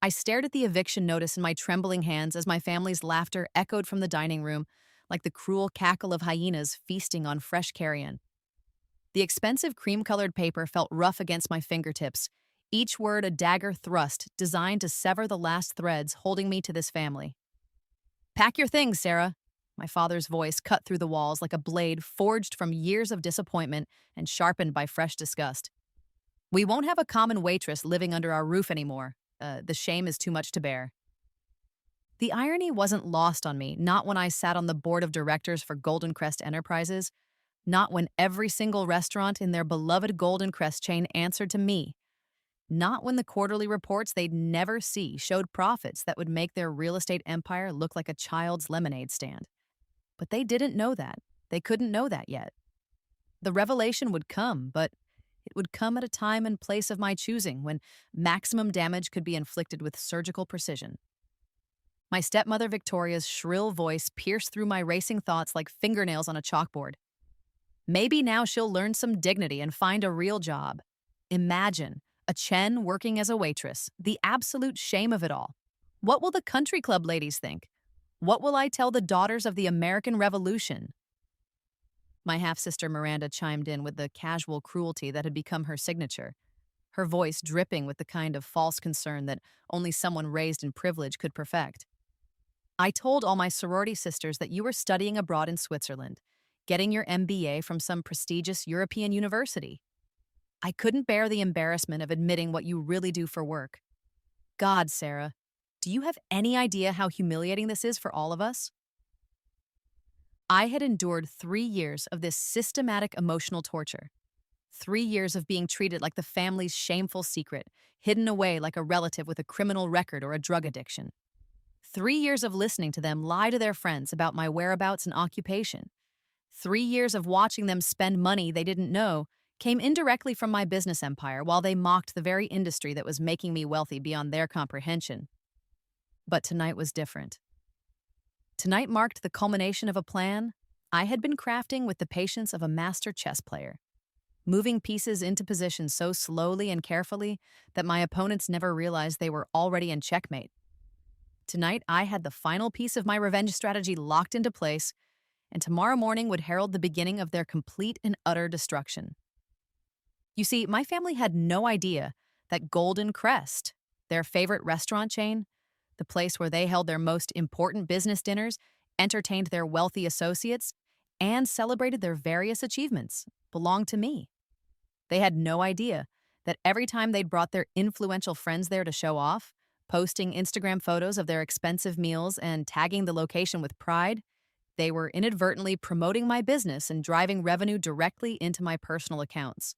I stared at the eviction notice in my trembling hands as my family's laughter echoed from the dining room like the cruel cackle of hyenas feasting on fresh carrion. The expensive cream-colored paper felt rough against my fingertips, each word a dagger thrust designed to sever the last threads holding me to this family. "Pack your things, Sarah." My father's voice cut through the walls like a blade forged from years of disappointment and sharpened by fresh disgust. "We won't have a common waitress living under our roof anymore. The shame is too much to bear." The irony wasn't lost on me, not when I sat on the board of directors for Golden Crest Enterprises, not when every single restaurant in their beloved Golden Crest chain answered to me, not when the quarterly reports they'd never see showed profits that would make their real estate empire look like a child's lemonade stand. But they didn't know that. They couldn't know that yet. The revelation would come, but it would come at a time and place of my choosing when maximum damage could be inflicted with surgical precision. My stepmother Victoria's shrill voice pierced through my racing thoughts like fingernails on a chalkboard. Maybe now she'll learn some dignity and find a real job. Imagine a Chen working as a waitress, the absolute shame of it all. What will the country club ladies think? What will I tell the daughters of the American Revolution? My half-sister Miranda chimed in with the casual cruelty that had become her signature, her voice dripping with the kind of false concern that only someone raised in privilege could perfect. "I told all my sorority sisters that you were studying abroad in Switzerland, getting your MBA from some prestigious European university. I couldn't bear the embarrassment of admitting what you really do for work. God, Sarah, do you have any idea how humiliating this is for all of us?" I had endured 3 years of this systematic emotional torture. 3 years of being treated like the family's shameful secret, hidden away like a relative with a criminal record or a drug addiction. 3 years of listening to them lie to their friends about my whereabouts and occupation. 3 years of watching them spend money they didn't know came indirectly from my business empire while they mocked the very industry that was making me wealthy beyond their comprehension. But tonight was different. Tonight marked the culmination of a plan I had been crafting with the patience of a master chess player, moving pieces into position so slowly and carefully that my opponents never realized they were already in checkmate. Tonight, I had the final piece of my revenge strategy locked into place, and tomorrow morning would herald the beginning of their complete and utter destruction. You see, my family had no idea that Golden Crest, their favorite restaurant chain, the place where they held their most important business dinners, entertained their wealthy associates, and celebrated their various achievements, belonged to me. They had no idea that every time they'd brought their influential friends there to show off, posting Instagram photos of their expensive meals and tagging the location with pride, they were inadvertently promoting my business and driving revenue directly into my personal accounts.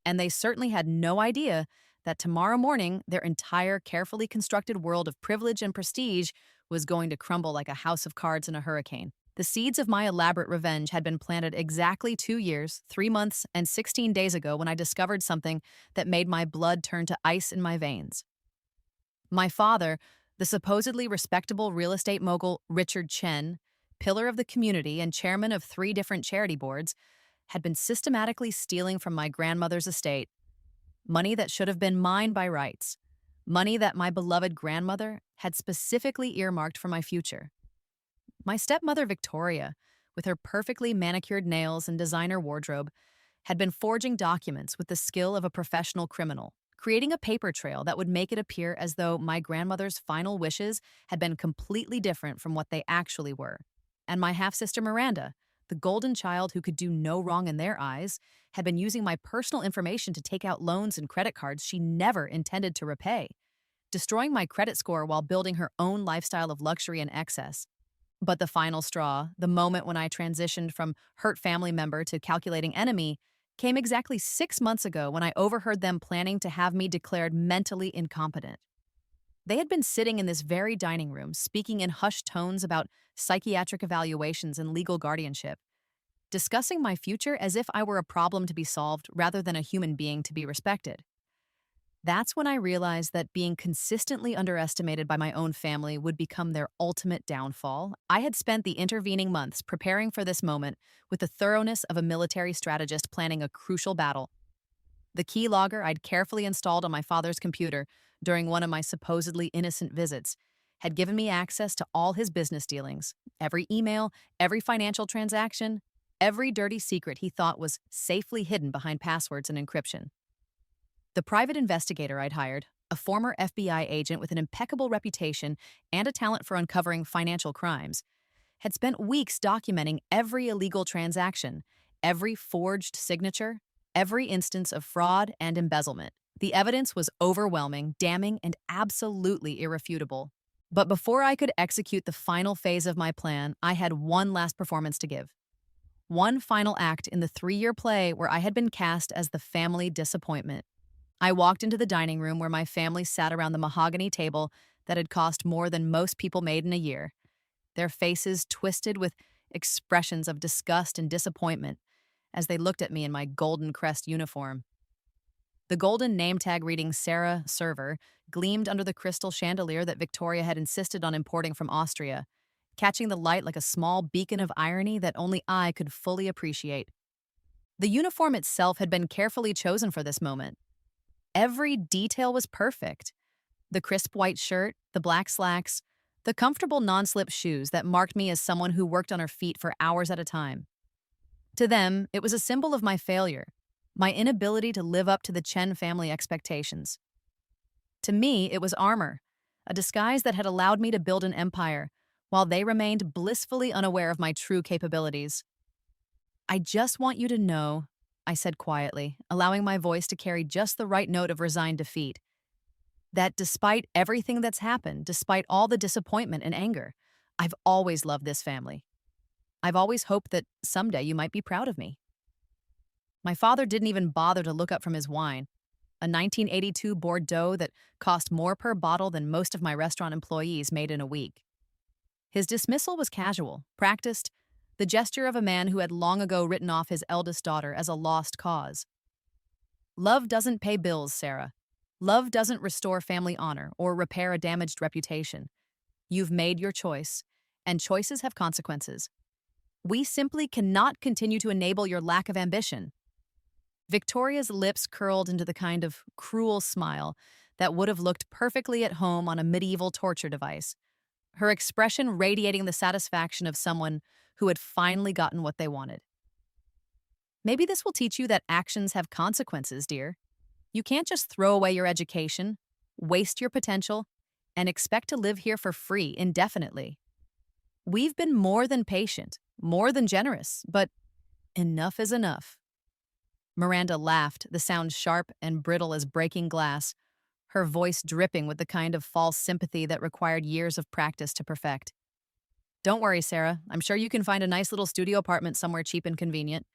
And they certainly had no idea that tomorrow morning their entire carefully constructed world of privilege and prestige was going to crumble like a house of cards in a hurricane. The seeds of my elaborate revenge had been planted exactly 2 years, 3 months, and 16 days ago when I discovered something that made my blood turn to ice in my veins. My father, the supposedly respectable real estate mogul Richard Chen, pillar of the community and chairman of 3 different charity boards, had been systematically stealing from my grandmother's estate, money that should have been mine by rights, money that my beloved grandmother had specifically earmarked for my future. My stepmother Victoria, with her perfectly manicured nails and designer wardrobe, had been forging documents with the skill of a professional criminal, creating a paper trail that would make it appear as though my grandmother's final wishes had been completely different from what they actually were. And my half-sister Miranda, the golden child who could do no wrong in their eyes, had been using my personal information to take out loans and credit cards she never intended to repay, destroying my credit score while building her own lifestyle of luxury and excess. But the final straw, the moment when I transitioned from hurt family member to calculating enemy, came exactly 6 months ago when I overheard them planning to have me declared mentally incompetent. They had been sitting in this very dining room, speaking in hushed tones about psychiatric evaluations and legal guardianship, discussing my future as if I were a problem to be solved rather than a human being to be respected. That's when I realized that being consistently underestimated by my own family would become their ultimate downfall. I had spent the intervening months preparing for this moment with the thoroughness of a military strategist planning a crucial battle. The keylogger I'd carefully installed on my father's computer during one of my supposedly innocent visits had given me access to all his business dealings, every email, every financial transaction, every dirty secret he thought was safely hidden behind passwords and encryption. The private investigator I'd hired, a former FBI agent with an impeccable reputation and a talent for uncovering financial crimes, had spent weeks documenting every illegal transaction, every forged signature, every instance of fraud and embezzlement. The evidence was overwhelming, damning, and absolutely irrefutable. But before I could execute the final phase of my plan, I had one last performance to give. One final act in the 3-year play where I had been cast as the family disappointment. I walked into the dining room where my family sat around the mahogany table that had cost more than most people made in a year, their faces twisted with expressions of disgust and disappointment as they looked at me in my golden crest uniform. The golden name tag reading Sarah Server gleamed under the crystal chandelier that Victoria had insisted on importing from Austria, catching the light like a small beacon of irony that only I could fully appreciate. The uniform itself had been carefully chosen for this moment. Every detail was perfect. The crisp white shirt, the black slacks, the comfortable non-slip shoes that marked me as someone who worked on her feet for hours at a time. To them, it was a symbol of my failure, my inability to live up to the Chen family expectations. To me, it was armor, a disguise that had allowed me to build an empire, while they remained blissfully unaware of my true capabilities. "I just want you to know," I said quietly, allowing my voice to carry just the right note of resigned defeat, "that despite everything that's happened, despite all the disappointment and anger, I've always loved this family. I've always hoped that someday you might be proud of me." My father didn't even bother to look up from his wine, a 1982 Bordeaux that cost more per bottle than most of my restaurant employees made in a week. His dismissal was casual, practiced, the gesture of a man who had long ago written off his eldest daughter as a lost cause. "Love doesn't pay bills, Sarah. Love doesn't restore family honor or repair a damaged reputation. You've made your choice, and choices have consequences. We simply cannot continue to enable your lack of ambition." Victoria's lips curled into the kind of cruel smile that would have looked perfectly at home on a medieval torture device, her expression radiating the satisfaction of someone who had finally gotten what they wanted. "Maybe this will teach you that actions have consequences, dear. You can't just throw away your education, waste your potential, and expect to live here for free indefinitely. We've been more than patient, more than generous, but enough is enough." Miranda laughed, the sound sharp and brittle as breaking glass, her voice dripping with the kind of false sympathy that required years of practice to perfect. "Don't worry, Sarah. I'm sure you can find a nice little studio apartment somewhere cheap and convenient.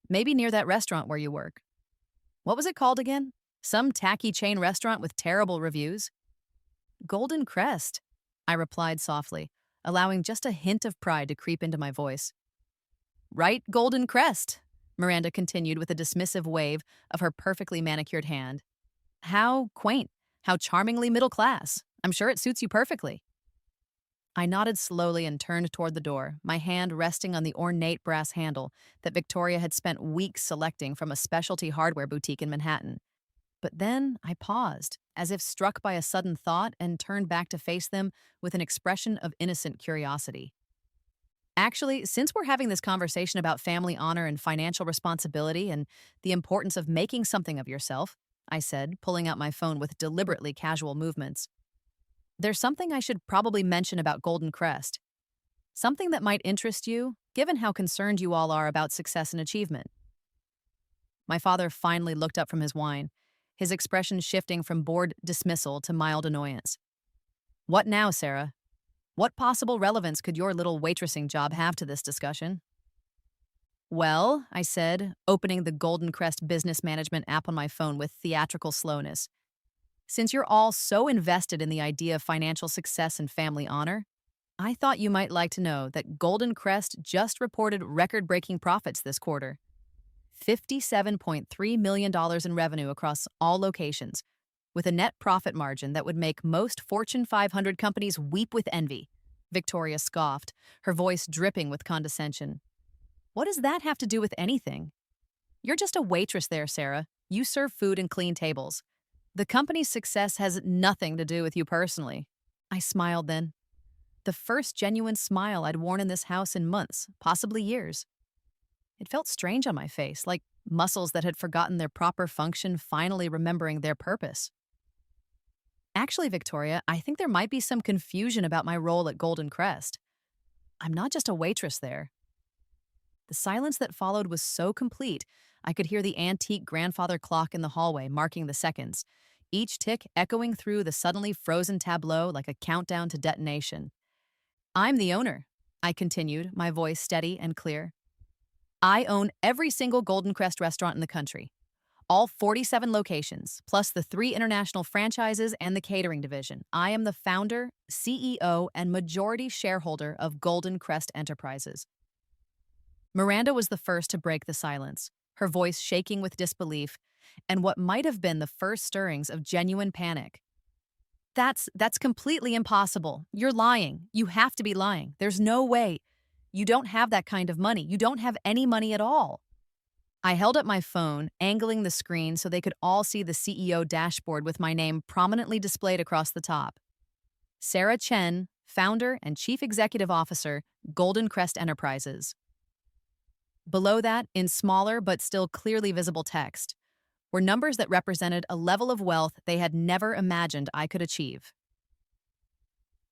Maybe near that restaurant where you work. What was it called again? Some tacky chain restaurant with terrible reviews?" "Golden Crest," I replied softly, allowing just a hint of pride to creep into my voice. "Right, Golden Crest," Miranda continued with a dismissive wave of her perfectly manicured hand. "How quaint, how charmingly middle class. I'm sure it suits you perfectly." I nodded slowly and turned toward the door, my hand resting on the ornate brass handle that Victoria had spent weeks selecting from a specialty hardware boutique in Manhattan. But then I paused, as if struck by a sudden thought, and turned back to face them with an expression of innocent curiosity. "Actually, since we're having this conversation about family honor and financial responsibility and the importance of making something of yourself," I said, pulling out my phone with deliberately casual movements, "there's something I should probably mention about Golden Crest. Something that might interest you, given how concerned you all are about success and achievement." My father finally looked up from his wine, his expression shifting from bored dismissal to mild annoyance. "What now, Sarah? What possible relevance could your little waitressing job have to this discussion?" "Well," I said, opening the Golden Crest business management app on my phone with theatrical slowness, "since you're all so invested in the idea of financial success and family honor, I thought you might like to know that Golden Crest just reported record-breaking profits this quarter. $57.3 million in revenue across all locations, with a net profit margin that would make most Fortune 500 companies weep with envy." Victoria scoffed, her voice dripping with condescension. "What does that have to do with anything? You're just a waitress there, Sarah. You serve food and clean tables. The company's success has nothing to do with you personally. I smiled then. The first genuine smile I'd worn in this house in months, possibly years. It felt strange on my face, like muscles that had forgotten their proper function finally remembering their purpose. Actually, Victoria, I think there might be some confusion about my role at Golden Crest. I'm not just a waitress there. The silence that followed was so complete, I could hear the antique grandfather clock in the hallway marking the seconds, each tick echoing through the suddenly frozen tableau like a countdown to detonation. I'm the owner, I continued, my voice steady and clear. I own every single Golden Crest restaurant in the country, all 47 locations, plus the 3 international franchises and the catering division. I am the founder, CEO, and majority shareholder of Golden Crest Enterprises. Miranda was the first to break the silence, her voice shaking with disbelief and what might have been the first stirrings of genuine panic. That's completely impossible. You're lying. You have to be lying. There's no way. You don't have that kind of money. You don't have any money at all. I held up my phone, angling the screen so they could all see the CEO dashboard with my name prominently displayed across the top. Sarah Chen, founder and chief executive officer, Golden Crest Enterprises. Below that, in smaller but still clearly visible text, were numbers that represented a level of wealth they had never imagined I could achieve.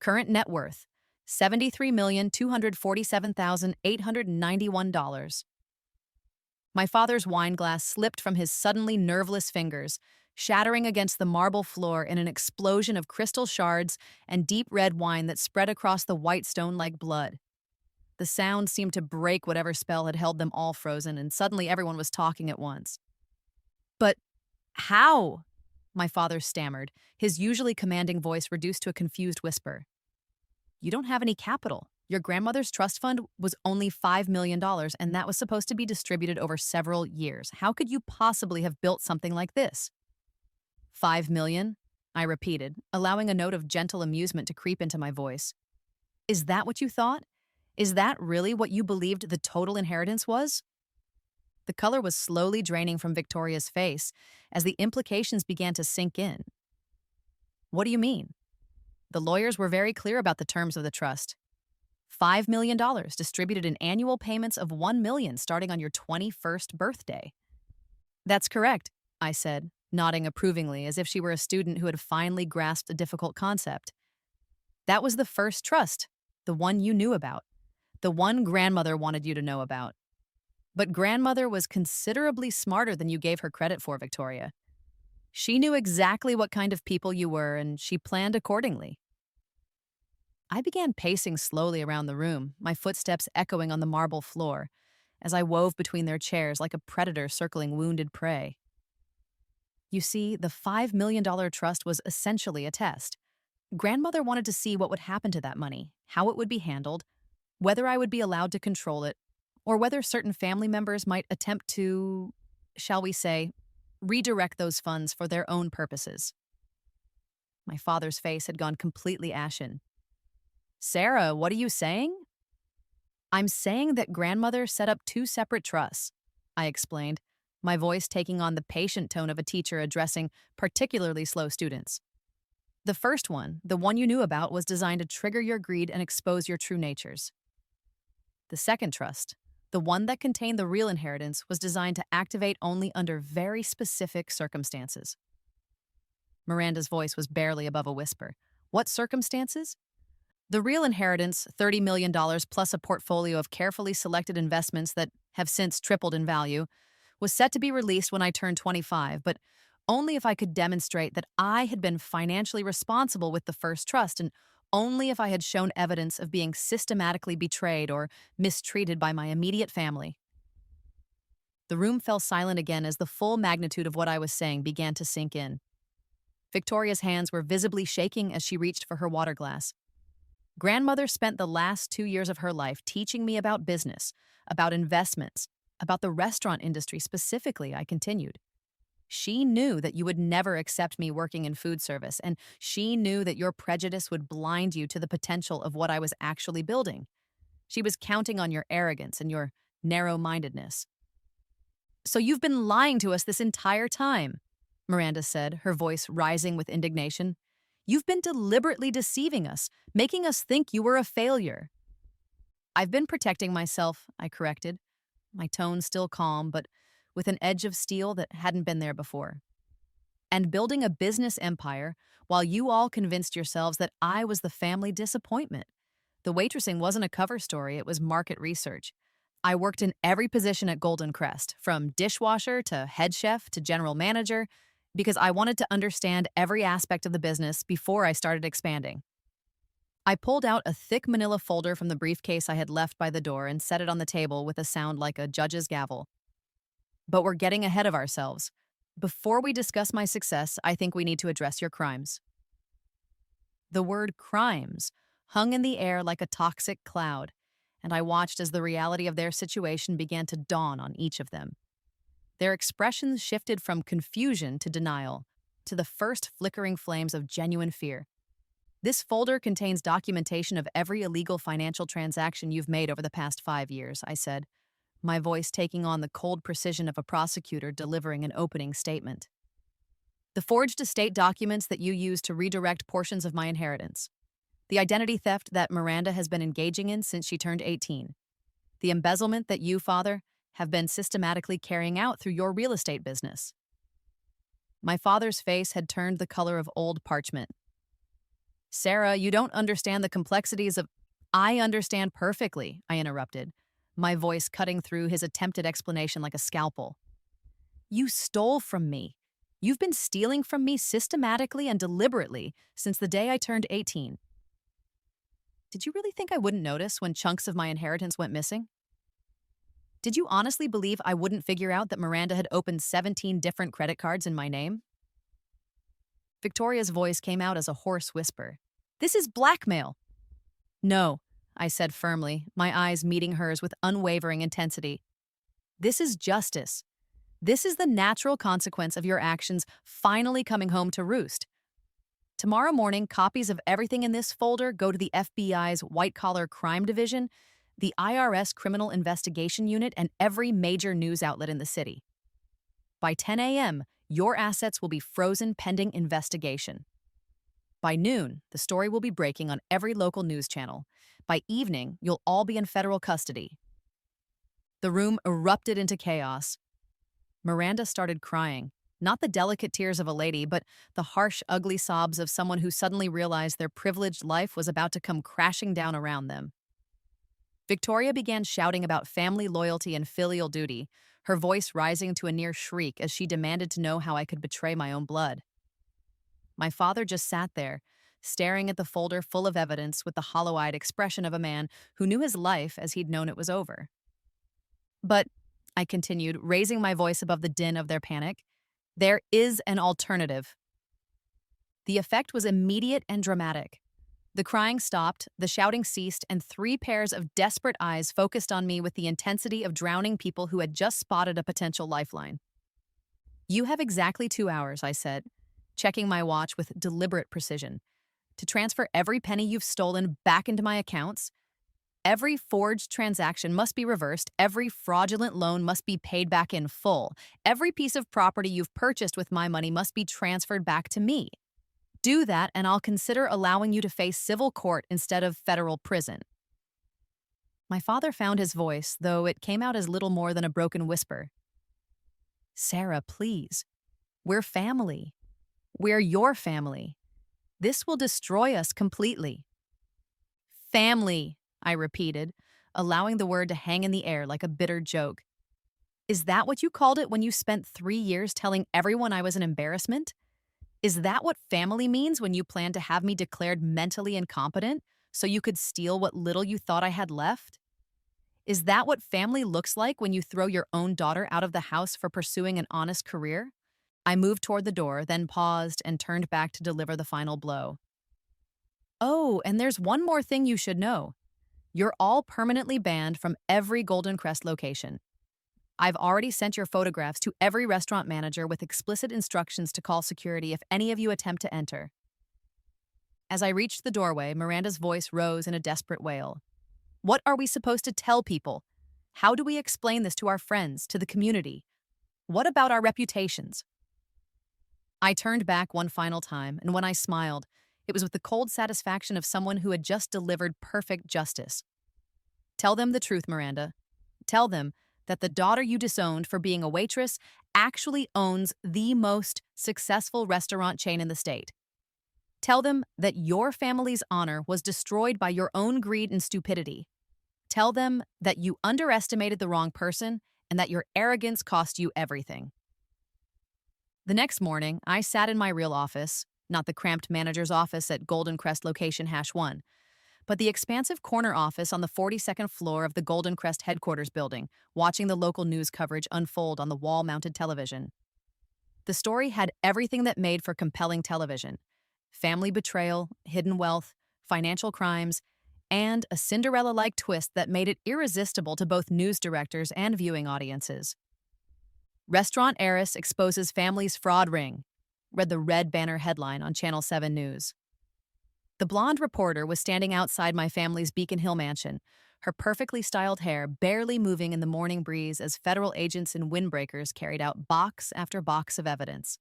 Current net worth, $73,247,891. My father's wine glass slipped from his suddenly nerveless fingers, shattering against the marble floor in an explosion of crystal shards and deep red wine that spread across the white stone like blood. The sound seemed to break whatever spell had held them all frozen, and suddenly everyone was talking at once. But how? My father stammered, his usually commanding voice reduced to a confused whisper. You don't have any capital. Your grandmother's trust fund was only $5 million, and that was supposed to be distributed over several years. How could you possibly have built something like this? $5 million? I repeated, allowing a note of gentle amusement to creep into my voice. Is that what you thought? Is that really what you believed the total inheritance was? The color was slowly draining from Victoria's face as the implications began to sink in. What do you mean? The lawyers were very clear about the terms of the trust. $5 million distributed in annual payments of $1 million starting on your 21st birthday. That's correct, I said, nodding approvingly as if she were a student who had finally grasped a difficult concept. That was the first trust, the one you knew about, the one grandmother wanted you to know about. But grandmother was considerably smarter than you gave her credit for, Victoria. She knew exactly what kind of people you were, and she planned accordingly. I began pacing slowly around the room, my footsteps echoing on the marble floor, as I wove between their chairs like a predator circling wounded prey. You see, the $5 million trust was essentially a test. Grandmother wanted to see what would happen to that money, how it would be handled, whether I would be allowed to control it, or whether certain family members might attempt to, shall we say, redirect those funds for their own purposes. My father's face had gone completely ashen. Sarah, what are you saying? I'm saying that grandmother set up 2 separate trusts, I explained, my voice taking on the patient tone of a teacher addressing particularly slow students. The first one, the one you knew about, was designed to trigger your greed and expose your true natures. The second trust, the one that contained the real inheritance, was designed to activate only under very specific circumstances. Miranda's voice was barely above a whisper. What circumstances? The real inheritance, $30 million plus a portfolio of carefully selected investments that have since tripled in value, was set to be released when I turned 25, but only if I could demonstrate that I had been financially responsible with the first trust, and only if I had shown evidence of being systematically betrayed or mistreated by my immediate family. The room fell silent again as the full magnitude of what I was saying began to sink in. Victoria's hands were visibly shaking as she reached for her water glass. Grandmother spent the last 2 years of her life teaching me about business, about investments, about the restaurant industry specifically, I continued. She knew that you would never accept me working in food service, and she knew that your prejudice would blind you to the potential of what I was actually building. She was counting on your arrogance and your narrow-mindedness. So you've been lying to us this entire time, Miranda said, her voice rising with indignation. You've been deliberately deceiving us, making us think you were a failure. I've been protecting myself, I corrected, my tone still calm, but with an edge of steel that hadn't been there before. And building a business empire while you all convinced yourselves that I was the family disappointment. The waitressing wasn't a cover story, it was market research. I worked in every position at Golden Crest, from dishwasher to head chef to general manager, because I wanted to understand every aspect of the business before I started expanding. I pulled out a thick manila folder from the briefcase I had left by the door and set it on the table with a sound like a judge's gavel. But we're getting ahead of ourselves. Before we discuss my success, I think we need to address your crimes. The word crimes hung in the air like a toxic cloud, and I watched as the reality of their situation began to dawn on each of them. Their expressions shifted from confusion to denial, to the first flickering flames of genuine fear. This folder contains documentation of every illegal financial transaction you've made over the past 5 years, I said, my voice taking on the cold precision of a prosecutor delivering an opening statement. The forged estate documents that you used to redirect portions of my inheritance. The identity theft that Miranda has been engaging in since she turned 18. The embezzlement that you, Father, have been systematically carrying out through your real estate business. My father's face had turned the color of old parchment. Sarah, you don't understand the complexities of— I understand perfectly, I interrupted, my voice cutting through his attempted explanation like a scalpel. You stole from me. You've been stealing from me systematically and deliberately since the day I turned 18. Did you really think I wouldn't notice when chunks of my inheritance went missing? Did you honestly believe I wouldn't figure out that Miranda had opened 17 different credit cards in my name? Victoria's voice came out as a hoarse whisper. This is blackmail. No, I said firmly, my eyes meeting hers with unwavering intensity. This is justice. This is the natural consequence of your actions finally coming home to roost. Tomorrow morning, copies of everything in this folder go to the FBI's White-Collar Crime Division, the IRS Criminal Investigation Unit, and every major news outlet in the city. By 10 a.m., your assets will be frozen pending investigation. By noon, the story will be breaking on every local news channel. By evening, you'll all be in federal custody. The room erupted into chaos. Miranda started crying, not the delicate tears of a lady, but the harsh, ugly sobs of someone who suddenly realized their privileged life was about to come crashing down around them. Victoria began shouting about family loyalty and filial duty, her voice rising to a near shriek as she demanded to know how I could betray my own blood. My father just sat there, staring at the folder full of evidence with the hollow-eyed expression of a man who knew his life as he'd known it was over. But, I continued, raising my voice above the din of their panic, there is an alternative. The effect was immediate and dramatic. The crying stopped, the shouting ceased, and 3 pairs of desperate eyes focused on me with the intensity of drowning people who had just spotted a potential lifeline. You have exactly 2 hours, I said, checking my watch with deliberate precision, to transfer every penny you've stolen back into my accounts. Every forged transaction must be reversed, every fraudulent loan must be paid back in full, every piece of property you've purchased with my money must be transferred back to me. Do that, and I'll consider allowing you to face civil court instead of federal prison. My father found his voice, though it came out as little more than a broken whisper. Sarah, please. We're family. We're your family. This will destroy us completely. Family, I repeated, allowing the word to hang in the air like a bitter joke. Is that what you called it when you spent 3 years telling everyone I was an embarrassment? Is that what family means when you plan to have me declared mentally incompetent so you could steal what little you thought I had left? Is that what family looks like when you throw your own daughter out of the house for pursuing an honest career? I moved toward the door, then paused and turned back to deliver the final blow. Oh, and there's one more thing you should know. You're all permanently banned from every Golden Crest location. I've already sent your photographs to every restaurant manager with explicit instructions to call security if any of you attempt to enter. As I reached the doorway, Miranda's voice rose in a desperate wail. What are we supposed to tell people? How do we explain this to our friends, to the community? What about our reputations? I turned back one final time, and when I smiled, it was with the cold satisfaction of someone who had just delivered perfect justice. Tell them the truth, Miranda. Tell them that the daughter you disowned for being a waitress actually owns the most successful restaurant chain in the state. Tell them that your family's honor was destroyed by your own greed and stupidity. Tell them that you underestimated the wrong person and that your arrogance cost you everything. The next morning, I sat in my real office, not the cramped manager's office at Golden Crest location #1, but the expansive corner office on the 42nd floor of the Golden Crest headquarters building, watching the local news coverage unfold on the wall-mounted television. The story had everything that made for compelling television: family betrayal, hidden wealth, financial crimes, and a Cinderella-like twist that made it irresistible to both news directors and viewing audiences. Restaurant heiress exposes family's fraud ring, read the red banner headline on Channel 7 News. The blonde reporter was standing outside my family's Beacon Hill mansion, her perfectly styled hair barely moving in the morning breeze as federal agents and windbreakers carried out box after box of evidence.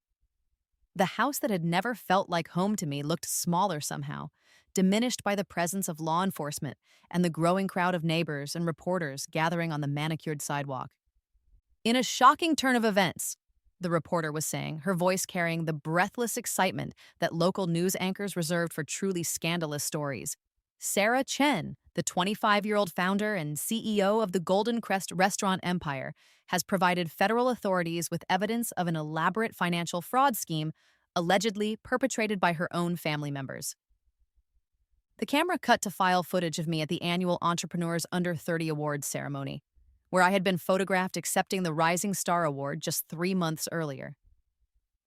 The house that had never felt like home to me looked smaller somehow, diminished by the presence of law enforcement and the growing crowd of neighbors and reporters gathering on the manicured sidewalk. In a shocking turn of events, the reporter was saying, her voice carrying the breathless excitement that local news anchors reserved for truly scandalous stories, Sarah Chen, the 25-year-old founder and CEO of the Golden Crest restaurant empire, has provided federal authorities with evidence of an elaborate financial fraud scheme allegedly perpetrated by her own family members. The camera cut to file footage of me at the annual Entrepreneurs Under 30 Awards ceremony, where I had been photographed accepting the Rising Star Award just 3 months earlier.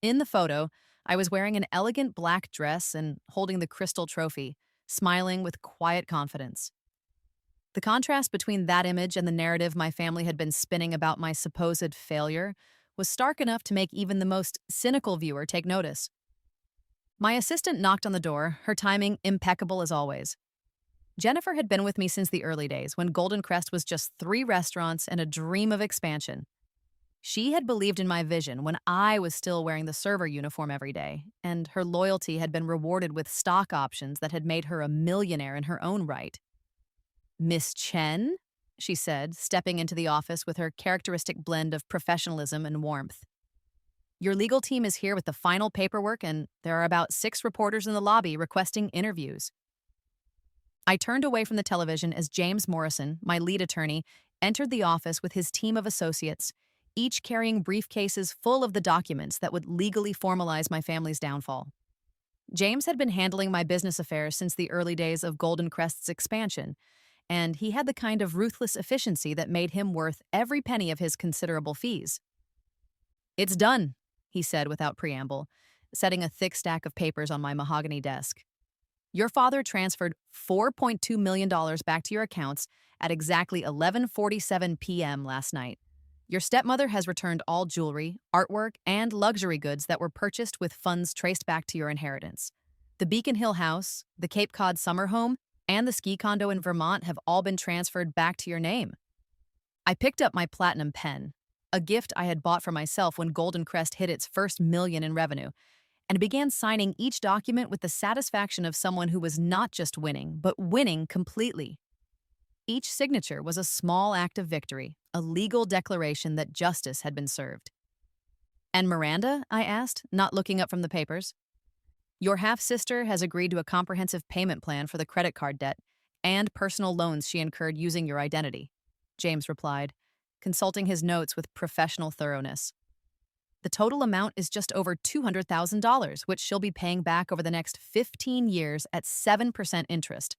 In the photo, I was wearing an elegant black dress and holding the crystal trophy, smiling with quiet confidence. The contrast between that image and the narrative my family had been spinning about my supposed failure was stark enough to make even the most cynical viewer take notice. My assistant knocked on the door, her timing impeccable as always. Jennifer had been with me since the early days, when Golden Crest was just 3 restaurants and a dream of expansion. She had believed in my vision when I was still wearing the server uniform every day, and her loyalty had been rewarded with stock options that had made her a millionaire in her own right. "Miss Chen?" she said, stepping into the office with her characteristic blend of professionalism and warmth. "Your legal team is here with the final paperwork, and there are about 6 reporters in the lobby requesting interviews." I turned away from the television as James Morrison, my lead attorney, entered the office with his team of associates, each carrying briefcases full of the documents that would legally formalize my family's downfall. James had been handling my business affairs since the early days of Golden Crest's expansion, and he had the kind of ruthless efficiency that made him worth every penny of his considerable fees. "It's done," he said without preamble, setting a thick stack of papers on my mahogany desk. "Your father transferred $4.2 million back to your accounts at exactly 11:47 p.m. last night. Your stepmother has returned all jewelry, artwork, and luxury goods that were purchased with funds traced back to your inheritance. The Beacon Hill house, the Cape Cod summer home, and the ski condo in Vermont have all been transferred back to your name." I picked up my platinum pen, a gift I had bought for myself when Golden Crest hit its first million in revenue, and began signing each document with the satisfaction of someone who was not just winning, but winning completely. Each signature was a small act of victory, a legal declaration that justice had been served. "And Miranda?" I asked, not looking up from the papers. "Your half-sister has agreed to a comprehensive payment plan for the credit card debt and personal loans she incurred using your identity," James replied, consulting his notes with professional thoroughness. "The total amount is just over $200,000, which she'll be paying back over the next 15 years at 7% interest.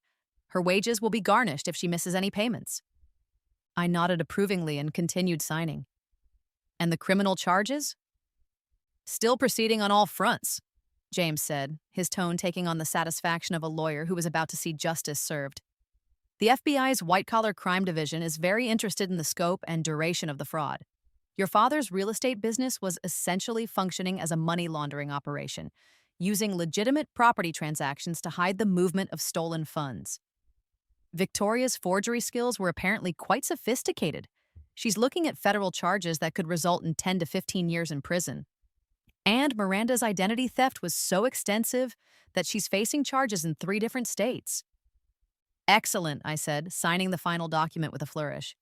Her wages will be garnished if she misses any payments." I nodded approvingly and continued signing. "And the criminal charges?" "Still proceeding on all fronts," James said, his tone taking on the satisfaction of a lawyer who was about to see justice served. "The FBI's white-collar crime division is very interested in the scope and duration of the fraud. Your father's real estate business was essentially functioning as a money laundering operation, using legitimate property transactions to hide the movement of stolen funds. Victoria's forgery skills were apparently quite sophisticated. She's looking at federal charges that could result in 10 to 15 years in prison. And Miranda's identity theft was so extensive that she's facing charges in 3 different states. Excellent, I said, signing the final document with a flourish.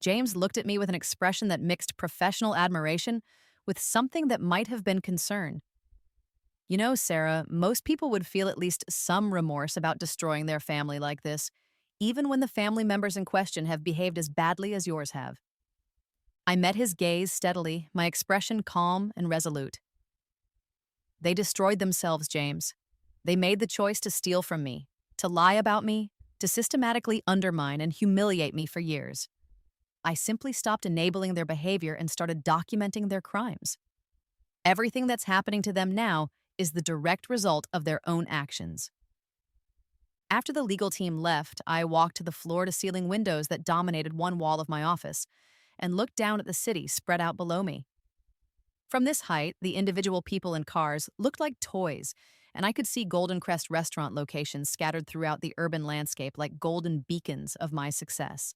James looked at me with an expression that mixed professional admiration with something that might have been concern. You know, Sarah, most people would feel at least some remorse about destroying their family like this, even when the family members in question have behaved as badly as yours have. I met his gaze steadily, my expression calm and resolute. They destroyed themselves, James. They made the choice to steal from me, to lie about me, to systematically undermine and humiliate me for years. I simply stopped enabling their behavior and started documenting their crimes. Everything that's happening to them now is the direct result of their own actions. After the legal team left, I walked to the floor-to-ceiling windows that dominated one wall of my office and looked down at the city spread out below me. From this height, the individual people and cars looked like toys, and I could see Golden Crest restaurant locations scattered throughout the urban landscape like golden beacons of my success.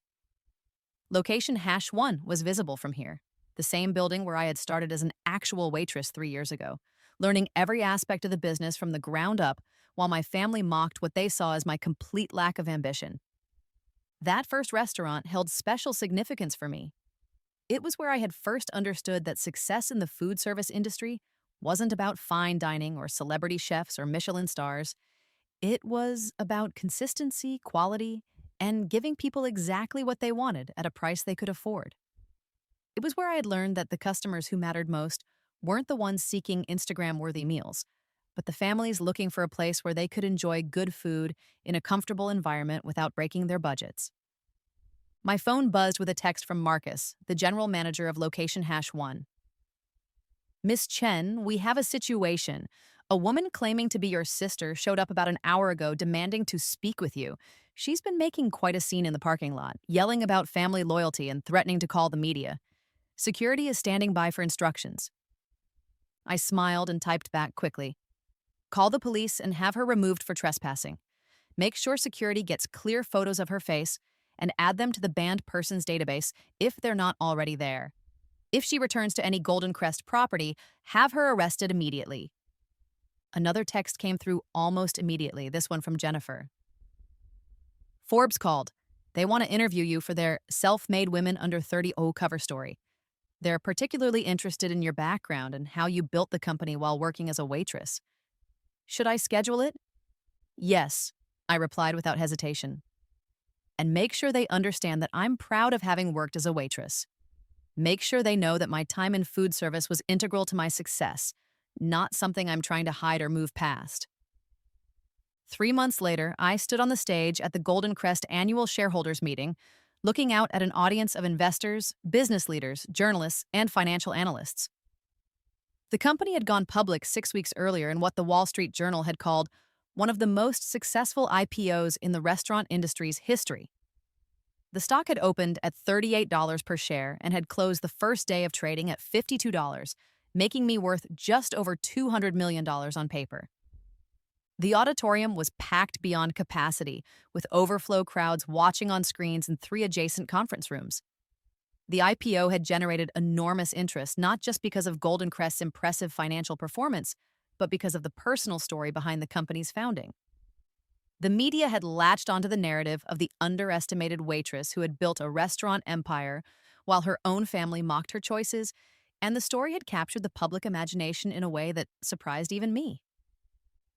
Location Hash 1 was visible from here, the same building where I had started as an actual waitress 3 years ago, learning every aspect of the business from the ground up while my family mocked what they saw as my complete lack of ambition. That first restaurant held special significance for me. It was where I had first understood that success in the food service industry wasn't about fine dining or celebrity chefs or Michelin stars. It was about consistency, quality, and giving people exactly what they wanted at a price they could afford. It was where I had learned that the customers who mattered most weren't the ones seeking Instagram-worthy meals, but the families looking for a place where they could enjoy good food in a comfortable environment without breaking their budgets. My phone buzzed with a text from Marcus, the general manager of Location Hash 1. Miss Chen, we have a situation. A woman claiming to be your sister showed up about an hour ago demanding to speak with you. She's been making quite a scene in the parking lot, yelling about family loyalty and threatening to call the media. Security is standing by for instructions. I smiled and typed back quickly. Call the police and have her removed for trespassing. Make sure security gets clear photos of her face and add them to the banned persons database if they're not already there. If she returns to any Golden Crest property, have her arrested immediately. Another text came through almost immediately, this one from Jennifer. Forbes called. They want to interview you for their Self-Made Women Under 30 cover story. They're particularly interested in your background and how you built the company while working as a waitress. Should I schedule it? Yes, I replied without hesitation. And make sure they understand that I'm proud of having worked as a waitress. Make sure they know that my time in food service was integral to my success, not something I'm trying to hide or move past. 3 months later, I stood on the stage at the Golden Crest annual shareholders meeting, looking out at an audience of investors, business leaders, journalists, and financial analysts. The company had gone public 6 weeks earlier in what the Wall Street Journal had called one of the most successful IPOs in the restaurant industry's history. The stock had opened at $38 per share and had closed the first day of trading at $52, making me worth just over $200 million on paper. The auditorium was packed beyond capacity, with overflow crowds watching on screens in 3 adjacent conference rooms. The IPO had generated enormous interest, not just because of Golden Crest's impressive financial performance, but because of the personal story behind the company's founding. The media had latched onto the narrative of the underestimated waitress who had built a restaurant empire while her own family mocked her choices, and the story had captured the public imagination in a way that surprised even me.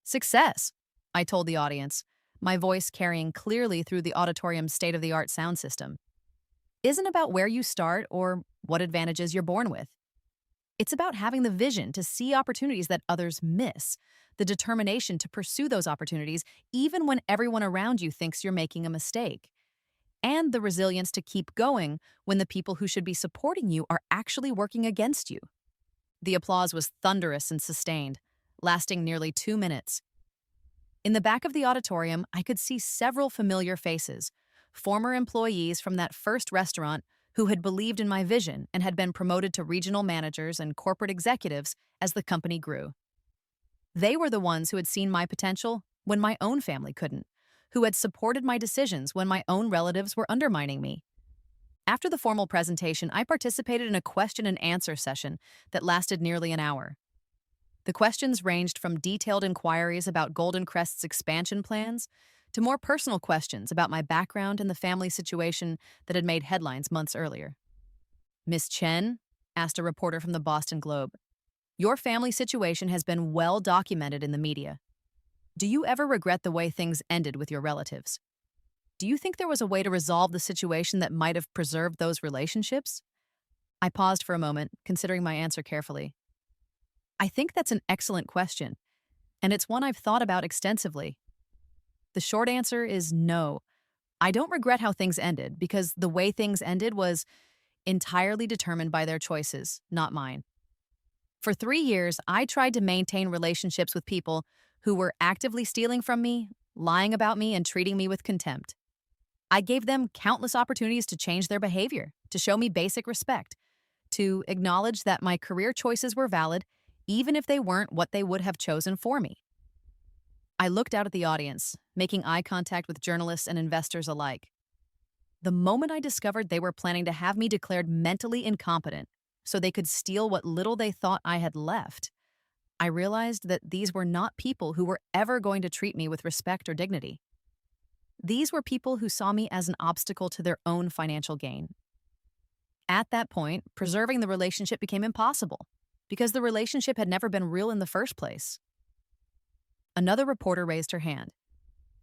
Success, I told the audience, my voice carrying clearly through the auditorium's state-of-the-art sound system, isn't about where you start or what advantages you're born with. It's about having the vision to see opportunities that others miss, the determination to pursue those opportunities even when everyone around you thinks you're making a mistake, and the resilience to keep going when the people who should be supporting you are actually working against you. The applause was thunderous and sustained, lasting nearly 2 minutes. In the back of the auditorium, I could see several familiar faces, former employees from that first restaurant who had believed in my vision and had been promoted to regional managers and corporate executives as the company grew. They were the ones who had seen my potential when my own family couldn't, who had supported my decisions when my own relatives were undermining me. After the formal presentation, I participated in a question and answer session that lasted nearly an hour. The questions ranged from detailed inquiries about Golden Crest's expansion plans to more personal questions about my background and the family situation that had made headlines months earlier. "Miss Chen," asked a reporter from the Boston Globe, "your family situation has been well documented in the media. Do you ever regret the way things ended with your relatives? Do you think there was a way to resolve the situation that might have preserved those relationships?" I paused for a moment, considering my answer carefully. I think that's an excellent question, and it's one I've thought about extensively. The short answer is no. I don't regret how things ended because the way things ended was entirely determined by their choices, not mine. For 3 years, I tried to maintain relationships with people who were actively stealing from me, lying about me, and treating me with contempt. I gave them countless opportunities to change their behavior, to show me basic respect, to acknowledge that my career choices were valid, even if they weren't what they would have chosen for me. I looked out at the audience, making eye contact with journalists and investors alike. The moment I discovered they were planning to have me declared mentally incompetent so they could steal what little they thought I had left, I realized that these were not people who were ever going to treat me with respect or dignity. These were people who saw me as an obstacle to their own financial gain. At that point, preserving the relationship became impossible because the relationship had never been real in the first place. Another reporter raised her hand.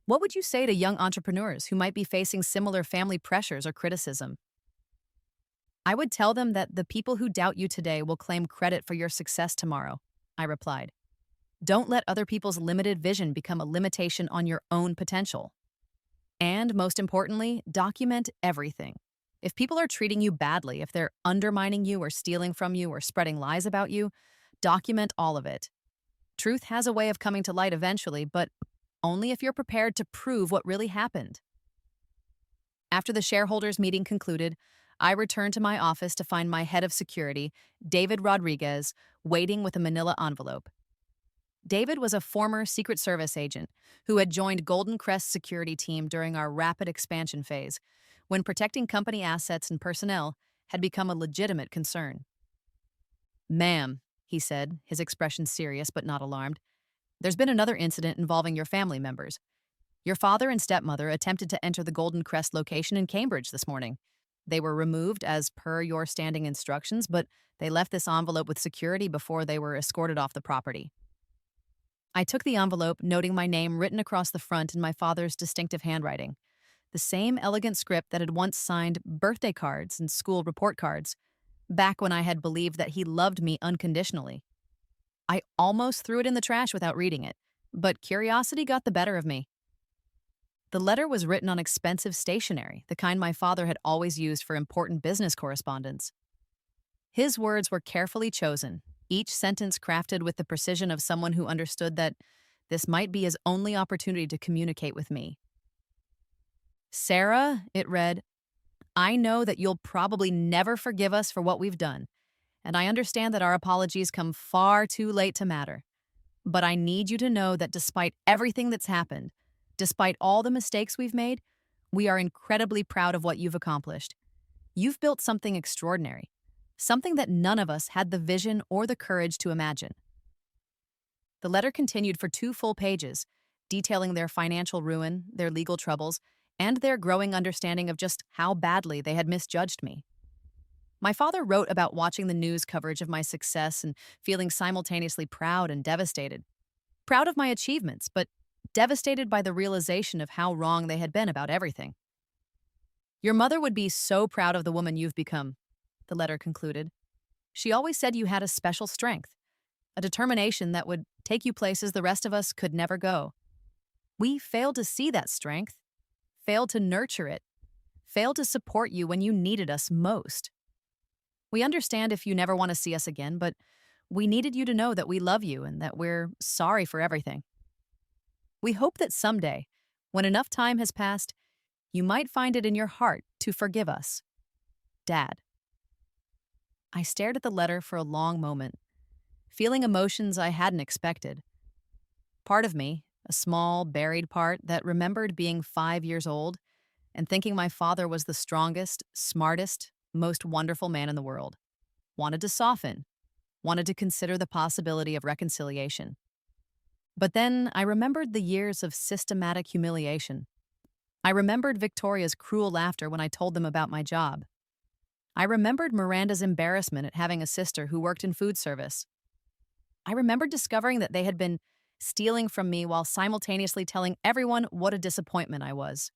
"What would you say to young entrepreneurs who might be facing similar family pressures or criticism?" "I would tell them that the people who doubt you today will claim credit for your success tomorrow," I replied. "Don't let other people's limited vision become a limitation on your own potential. And most importantly, document everything. If people are treating you badly, if they're undermining you or stealing from you or spreading lies about you, document all of it. Truth has a way of coming to light eventually, but only if you're prepared to prove what really happened." After the shareholders' meeting concluded, I returned to my office to find my head of security, David Rodriguez, waiting with a manila envelope. David was a former Secret Service agent who had joined Golden Crest's security team during our rapid expansion phase, when protecting company assets and personnel had become a legitimate concern. "Ma'am," he said, his expression serious but not alarmed, "there's been another incident involving your family members. Your father and stepmother attempted to enter the Golden Crest location in Cambridge this morning. They were removed as per your standing instructions, but they left this envelope with security before they were escorted off the property." I took the envelope, noting my name written across the front in my father's distinctive handwriting, the same elegant script that had once signed birthday cards and school report cards, back when I had believed that he loved me unconditionally. I almost threw it in the trash without reading it, but curiosity got the better of me. The letter was written on expensive stationery, the kind my father had always used for important business correspondence. His words were carefully chosen, each sentence crafted with the precision of someone who understood that this might be his only opportunity to communicate with me. "Sarah," it read, "I know that you'll probably never forgive us for what we've done, and I understand that our apologies come far too late to matter. But I need you to know that despite everything that's happened, despite all the mistakes we've made, we are incredibly proud of what you've accomplished. You've built something extraordinary, something that none of us had the vision or the courage to imagine." The letter continued for 2 full pages, detailing their financial ruin, their legal troubles, and their growing understanding of just how badly they had misjudged me. My father wrote about watching the news coverage of my success and feeling simultaneously proud and devastated. Proud of my achievements, but devastated by the realization of how wrong they had been about everything. "Your mother would be so proud of the woman you've become," the letter concluded. "She always said you had a special strength, a determination that would take you places the rest of us could never go. We failed to see that strength, failed to nurture it, failed to support you when you needed us most. We understand if you never want to see us again, but we needed you to know that we love you and that we're sorry for everything. We hope that someday, when enough time has passed, you might find it in your heart to forgive us. Dad." I stared at the letter for a long moment, feeling emotions I hadn't expected. Part of me, a small, buried part that remembered being 5 years old and thinking my father was the strongest, smartest, most wonderful man in the world. Wanted to soften, wanted to consider the possibility of reconciliation. But then I remembered the years of systematic humiliation. I remembered Victoria's cruel laughter when I told them about my job. I remembered Miranda's embarrassment at having a sister who worked in food service. I remembered discovering that they had been stealing from me while simultaneously telling everyone what a disappointment I was.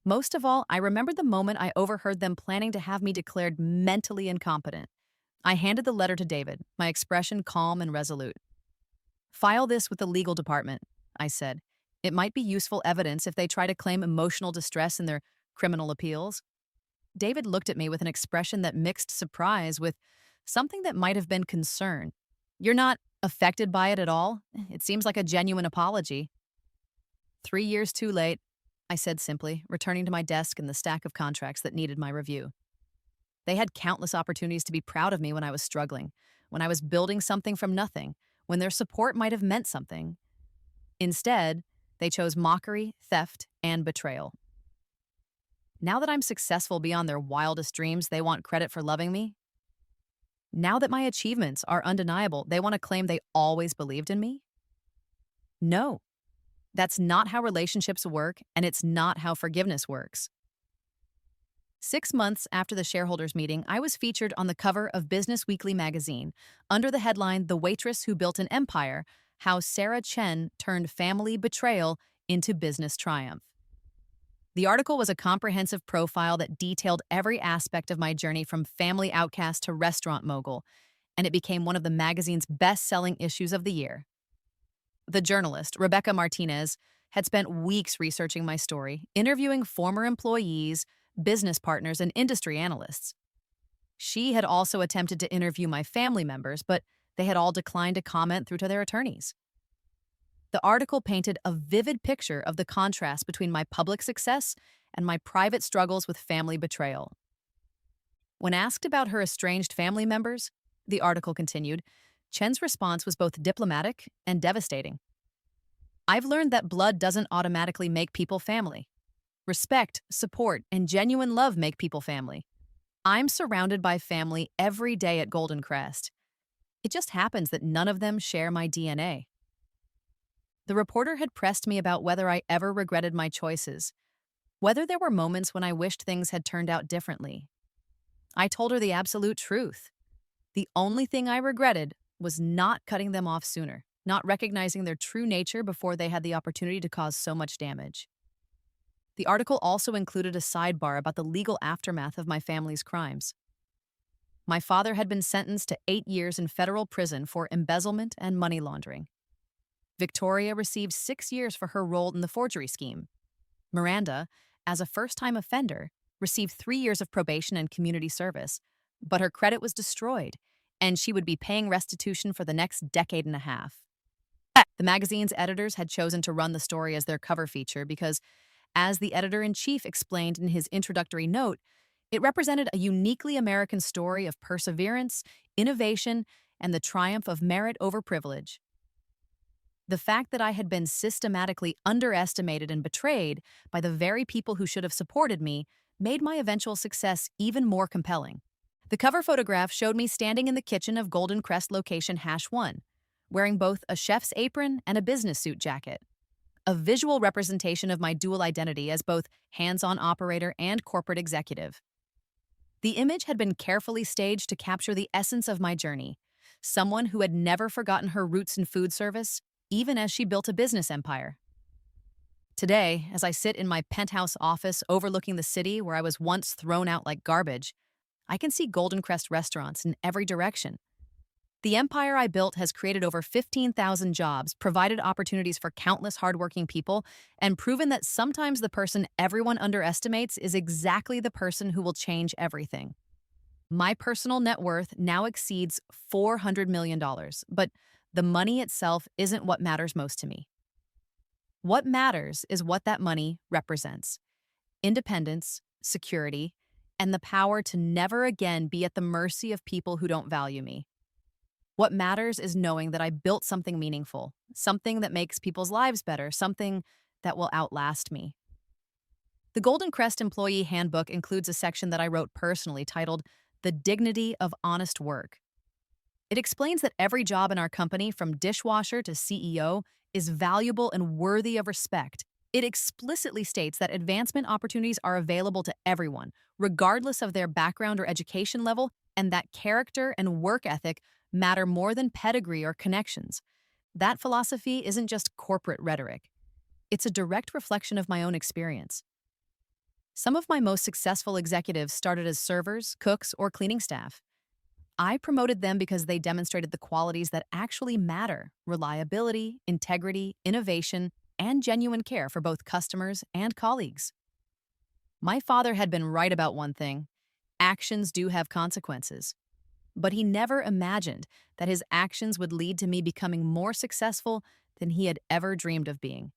Most of all, I remembered the moment I overheard them planning to have me declared mentally incompetent. I handed the letter to David, my expression calm and resolute. "File this with the legal department," I said. "It might be useful evidence if they try to claim emotional distress in their criminal appeals." David looked at me with an expression that mixed surprise with something that might have been concern. "You're not affected by it at all? It seems like a genuine apology." 3 years too late, I said simply, returning to my desk and the stack of contracts that needed my review. They had countless opportunities to be proud of me when I was struggling, when I was building something from nothing, when their support might have meant something. Instead, they chose mockery, theft, and betrayal. Now that I'm successful beyond their wildest dreams, they want credit for loving me. Now that my achievements are undeniable, they want to claim they always believed in me? No, that's not how relationships work, and it's not how forgiveness works. 6 months after the shareholders' meeting, I was featured on the cover of Business Weekly magazine under the headline, "The Waitress Who Built an Empire: How Sarah Chen Turned Family Betrayal into Business Triumph." The article was a comprehensive profile that detailed every aspect of my journey from family outcast to restaurant mogul, and it became one of the magazine's best-selling issues of the year. The journalist, Rebecca Martinez, had spent weeks researching my story, interviewing former employees, business partners, and industry analysts. She had also attempted to interview my family members, but they had all declined to comment through to their attorneys. The article painted a vivid picture of the contrast between my public success and my private struggles with family betrayal. When asked about her estranged family members, the article continued, Chen's response was both diplomatic and devastating. "I've learned that blood doesn't automatically make people family. Respect, support, and genuine love make people family. I'm surrounded by family every day at Golden Crest. It just happens that none of them share my DNA." The reporter had pressed me about whether I ever regretted my choices, whether there were moments when I wished things had turned out differently. I told her the absolute truth. The only thing I regretted was not cutting them off sooner, not recognizing their true nature before they had the opportunity to cause so much damage. The article also included a sidebar about the legal aftermath of my family's crimes. My father had been sentenced to 8 years in federal prison for embezzlement and money laundering. Victoria received 6 years for her role in the forgery scheme. Miranda, as a first-time offender, received 3 years of probation and community service, but her credit was destroyed, and she would be paying restitution for the next decade and a half. The magazine's editors had chosen to run the story as their cover feature because, as the editor-in-chief explained in his introductory note, it represented a uniquely American story of perseverance, innovation, and the triumph of merit over privilege. The fact that I had been systematically underestimated and betrayed by the very people who should have supported me made my eventual success even more compelling. The cover photograph showed me standing in the kitchen of Golden Crest location #1, wearing both a chef's apron and a business suit jacket, a visual representation of my dual identity as both hands-on operator and corporate executive. The image had been carefully staged to capture the essence of my journey, someone who had never forgotten her roots in food service, even as she built a business empire. Today, as I sit in my penthouse office overlooking the city where I was once thrown out like garbage, I can see Golden Crest restaurants in every direction. The empire I built has created over 15,000 jobs, provided opportunities for countless hardworking people, and proven that sometimes the person everyone underestimates is exactly the person who will change everything. My personal net worth now exceeds $400 million, but the money itself isn't what matters most to me. What matters is what that money represents: independence, security, and the power to never again be at the mercy of people who don't value me. What matters is knowing that I built something meaningful, something that makes people's lives better, something that will outlast me. The Golden Crest Employee Handbook includes a section that I wrote personally titled The Dignity of Honest Work. It explains that every job in our company, from dishwasher to CEO, is valuable and worthy of respect. It explicitly states that advancement opportunities are available to everyone, regardless of their background or education level, and that character and work ethic matter more than pedigree or connections. That philosophy isn't just corporate rhetoric. It's a direct reflection of my own experience. Some of my most successful executives started as servers, cooks, or cleaning staff. I promoted them because they demonstrated the qualities that actually matter: reliability, integrity, innovation, and genuine care for both customers and colleagues. My father had been right about one thing: actions do have consequences. But he never imagined that his actions would lead to me becoming more successful than he had ever dreamed of being.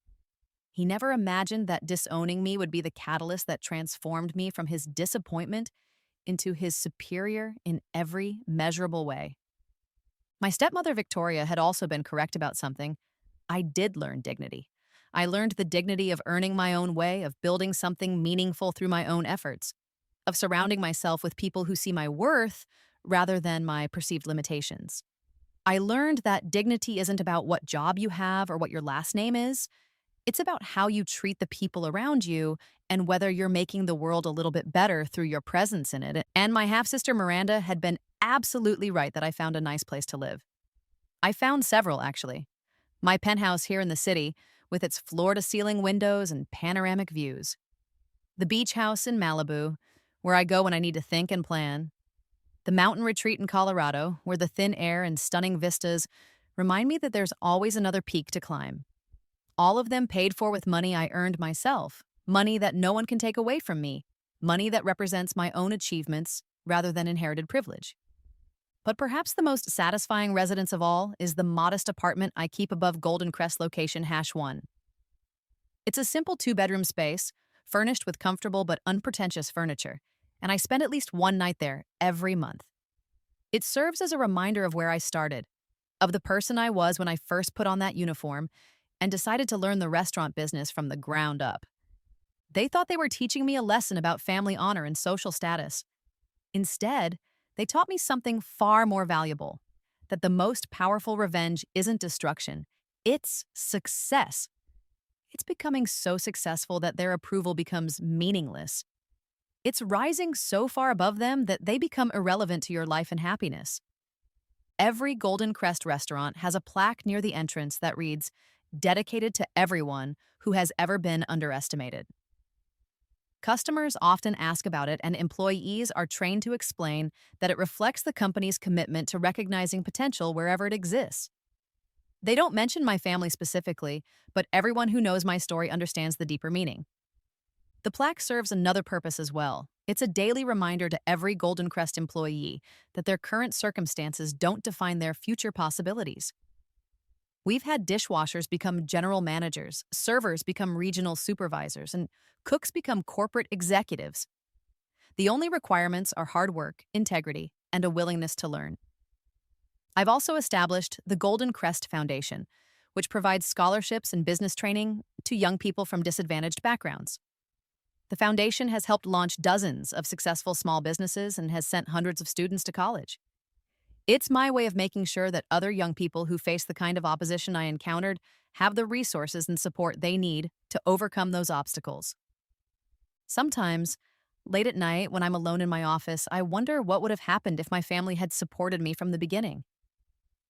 He never imagined that disowning me would be the catalyst that transformed me from his disappointment into his superior in every measurable way. My stepmother, Victoria, had also been correct about something. I did learn dignity. I learned the dignity of earning my own way, of building something meaningful through my own efforts, of surrounding myself with people who see my worth rather than my perceived limitations. I learned that dignity isn't about what job you have or what your last name is. It's about how you treat the people around you and whether you're making the world a little bit better through your presence in it. And my half-sister Miranda had been absolutely right that I found a nice place to live. I found several, actually. My penthouse here in the city, with its floor-to-ceiling windows and panoramic views. The beach house in Malibu, where I go when I need to think and plan. The mountain retreat in Colorado, where the thin air and stunning vistas remind me that there's always another peak to climb. All of them paid for with money I earned myself, money that no one can take away from me, money that represents my own achievements rather than inherited privilege. But perhaps the most satisfying residence of all is the modest apartment I keep above Golden Crest location #1. It's a simple 2-bedroom space, furnished with comfortable but unpretentious furniture, and I spend at least one night there every month. It serves as a reminder of where I started, of the person I was when I first put on that uniform and decided to learn the restaurant business from the ground up. They thought they were teaching me a lesson about family honor and social status. Instead, they taught me something far more valuable: that the most powerful revenge isn't destruction, it's success. It's becoming so successful that their approval becomes meaningless. It's rising so far above them that they become irrelevant to your life and happiness. Every Golden Crest restaurant has a plaque near the entrance that reads, "Dedicated to everyone who has ever been underestimated." Customers often ask about it, and employees are trained to explain that it reflects the company's commitment to recognizing potential wherever it exists. They don't mention my family specifically, but everyone who knows my story understands the deeper meaning. The plaque serves another purpose as well. It's a daily reminder to every Golden Crest employee that their current circumstances don't define their future possibilities. We've had dishwashers become general managers, servers become regional supervisors, and cooks become corporate executives. The only requirements are hard work, integrity, and a willingness to learn. I've also established the Golden Crest Foundation, which provides scholarships and business training to young people from disadvantaged backgrounds. The foundation has helped launch dozens of successful small businesses and has sent hundreds of students to college. It's my way of making sure that other young people who face the kind of opposition I encountered have the resources and support they need to overcome those obstacles. Sometimes, late at night when I'm alone in my office, I wonder what would have happened if my family had supported me from the beginning.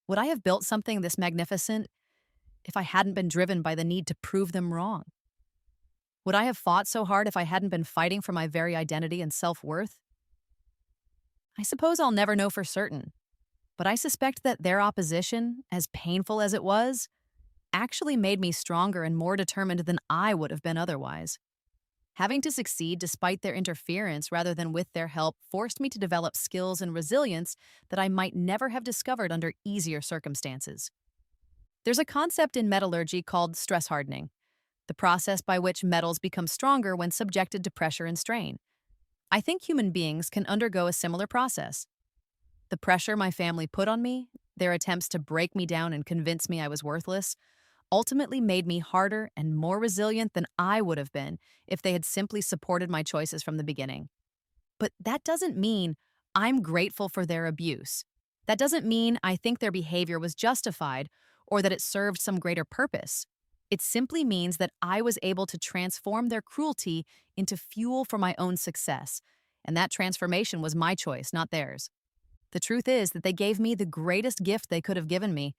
Would I have built something this magnificent if I hadn't been driven by the need to prove them wrong? Would I have fought so hard if I hadn't been fighting for my very identity and self-worth? I suppose I'll never know for certain, but I suspect that their opposition, as painful as it was, actually made me stronger and more determined than I would have been otherwise. Having to succeed despite their interference rather than with their help forced me to develop skills and resilience that I might never have discovered under easier circumstances. There's a concept in metallurgy called stress hardening, the process by which metals become stronger when subjected to pressure and strain. I think human beings can undergo a similar process. The pressure my family put on me, their attempts to break me down and convince me I was worthless, ultimately made me harder and more resilient than I would have been if they had simply supported my choices from the beginning. But that doesn't mean I'm grateful for their abuse. That doesn't mean I think their behavior was justified or that it served some greater purpose. It simply means that I was able to transform their cruelty into fuel for my own success. And that transformation was my choice, not theirs. The truth is that they gave me the greatest gift they could have given me,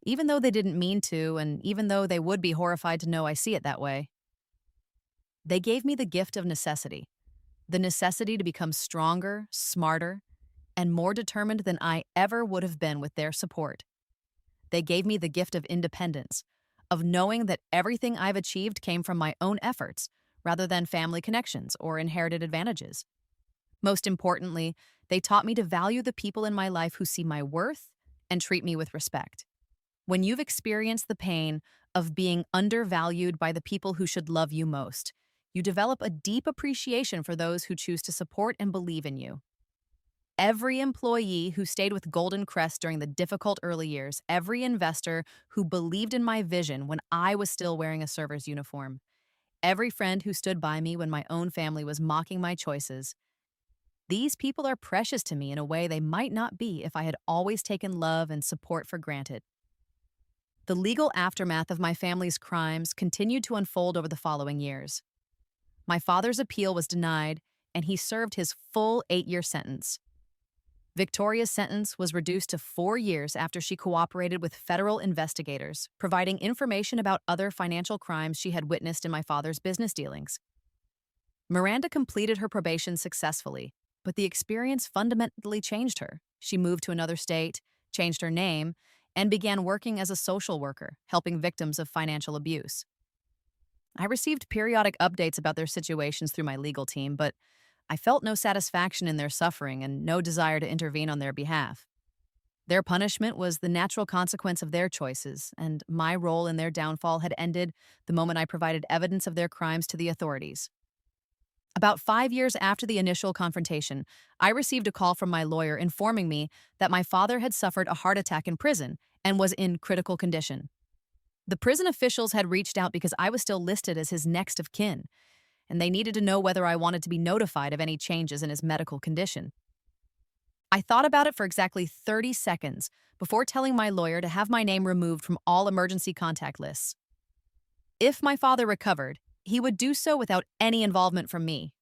even though they didn't mean to, and even though they would be horrified to know I see it that way. They gave me the gift of necessity, the necessity to become stronger, smarter, and more determined than I ever would have been with their support. They gave me the gift of independence, of knowing that everything I've achieved came from my own efforts rather than family connections or inherited advantages. Most importantly, they taught me to value the people in my life who see my worth and treat me with respect. When you've experienced the pain of being undervalued by the people who should love you most, you develop a deep appreciation for those who choose to support and believe in you. Every employee who stayed with Golden Crest during the difficult early years, every investor who believed in my vision when I was still wearing a server's uniform, every friend who stood by me when my own family was mocking my choices, these people are precious to me in a way they might not be if I had always taken love and support for granted. The legal aftermath of my family's crimes continued to unfold over the following years. My father's appeal was denied, and he served his full 8-year sentence. Victoria's sentence was reduced to 4 years after she cooperated with federal investigators, providing information about other financial crimes she had witnessed in my father's business dealings. Miranda completed her probation successfully, but the experience fundamentally changed her. She moved to another state, changed her name, and began working as a social worker, helping victims of financial abuse. I received periodic updates about their situations through my legal team, but I felt no satisfaction in their suffering and no desire to intervene on their behalf. Their punishment was the natural consequence of their choices, and my role in their downfall had ended the moment I provided evidence of their crimes to the authorities. About 5 years after the initial confrontation, I received a call from my lawyer informing me that my father had suffered a heart attack in prison and was in critical condition. The prison officials had reached out because I was still listed as his next of kin, and they needed to know whether I wanted to be notified of any changes in his medical condition. I thought about it for exactly 30 seconds before telling my lawyer to have my name removed from all emergency contact lists. If my father recovered, he would do so without any involvement from me.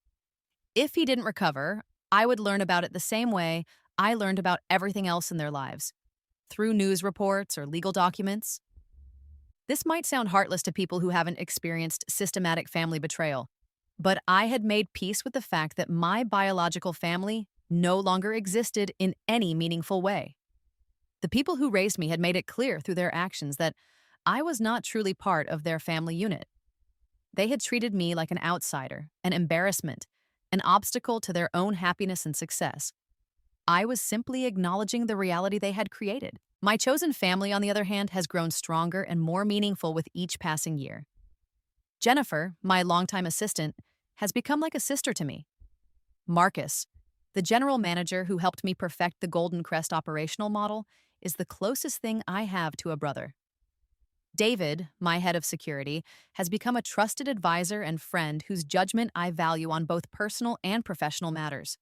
If he didn't recover, I would learn about it the same way I learned about everything else in their lives, through news reports or legal documents. This might sound heartless to people who haven't experienced systematic family betrayal, but I had made peace with the fact that my biological family no longer existed in any meaningful way. The people who raised me had made it clear through their actions that I was not truly part of their family unit. They had treated me like an outsider, an embarrassment, an obstacle to their own happiness and success. I was simply acknowledging the reality they had created. My chosen family, on the other hand, has grown stronger and more meaningful with each passing year. Jennifer, my longtime assistant, has become like a sister to me. Marcus, the general manager who helped me perfect the Golden Crest operational model, is the closest thing I have to a brother. David, my head of security, has become a trusted advisor and friend whose judgment I value on both personal and professional matters.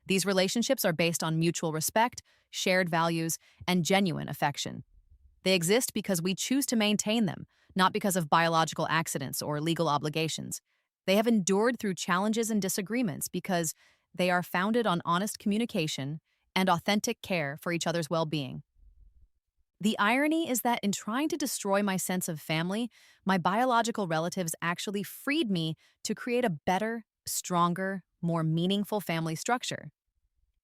These relationships are based on mutual respect, shared values, and genuine affection. They exist because we choose to maintain them, not because of biological accidents or legal obligations. They have endured through challenges and disagreements because they are founded on honest communication and authentic care for each other's well-being. The irony is that in trying to destroy my sense of family, my biological relatives actually freed me to create a better, stronger, more meaningful family structure.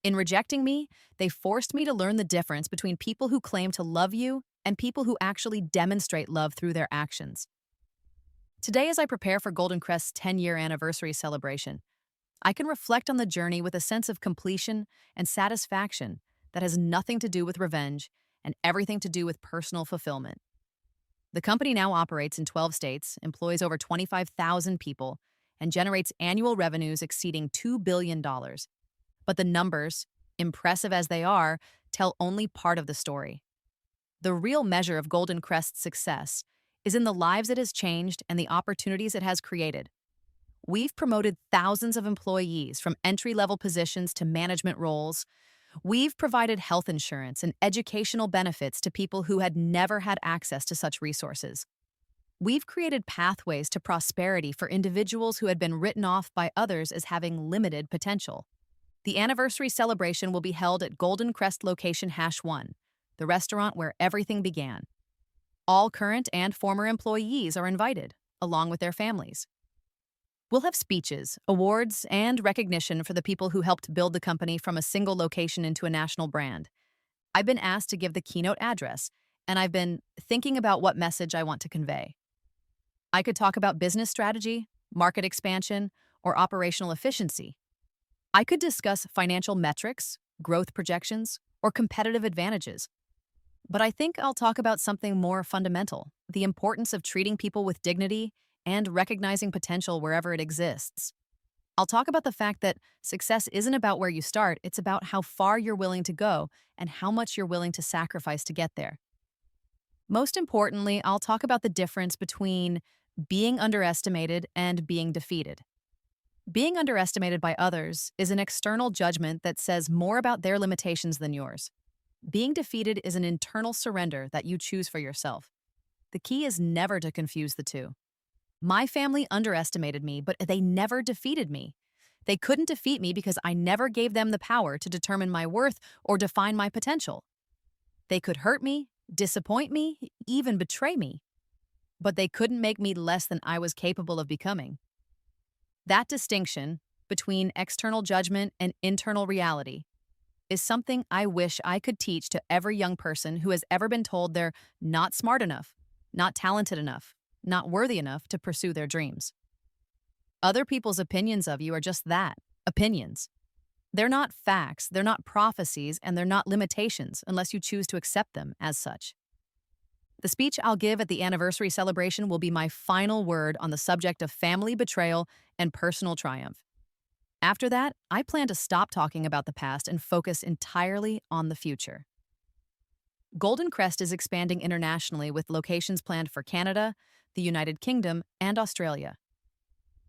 In rejecting me, they forced me to learn the difference between people who claim to love you and people who actually demonstrate love through their actions. Today, as I prepare for Golden Crest's 10-year anniversary celebration, I can reflect on the journey with a sense of completion and satisfaction that has nothing to do with revenge and everything to do with personal fulfillment. The company now operates in 12 states, employs over 25,000 people, and generates annual revenues exceeding $2 billion. But the numbers, impressive as they are, tell only part of the story. The real measure of Golden Crest's success is in the lives it has changed and the opportunities it has created. We've promoted thousands of employees from entry-level positions to management roles. We've provided health insurance and educational benefits to people who had never had access to such resources. We've created pathways to prosperity for individuals who had been written off by others as having limited potential. The anniversary celebration will be held at Golden Crest Location #1, the restaurant where everything began. All current and former employees are invited, along with their families. We'll have speeches, awards, and recognition for the people who helped build the company from a single location into a national brand. I've been asked to give the keynote address, and I've been thinking about what message I want to convey. I could talk about business strategy, market expansion, or operational efficiency. I could discuss financial metrics, growth projections, or competitive advantages. But I think I'll talk about something more fundamental, the importance of treating people with dignity and recognizing potential wherever it exists. I'll talk about the fact that success isn't about where you start, it's about how far you're willing to go and how much you're willing to sacrifice to get there. Most importantly, I'll talk about the difference between being underestimated and being defeated. Being underestimated by others is an external judgment that says more about their limitations than yours. Being defeated is an internal surrender that you choose for yourself. The key is never to confuse the two. My family underestimated me, but they never defeated me. They couldn't defeat me because I never gave them the power to determine my worth or define my potential. They could hurt me, disappoint me, even betray me. But they couldn't make me less than I was capable of becoming. That distinction between external judgment and internal reality is something I wish I could teach to every young person who has ever been told they're not smart enough, not talented enough, not worthy enough to pursue their dreams. Other people's opinions of you are just that, opinions. They're not facts, they're not prophecies, and they're not limitations unless you choose to accept them as such. The speech I'll give at the anniversary celebration will be my final word on the subject of family betrayal and personal triumph. After that, I plan to stop talking about the past and focus entirely on the future. Golden Crest is expanding internationally with locations planned for Canada, the United Kingdom, and Australia.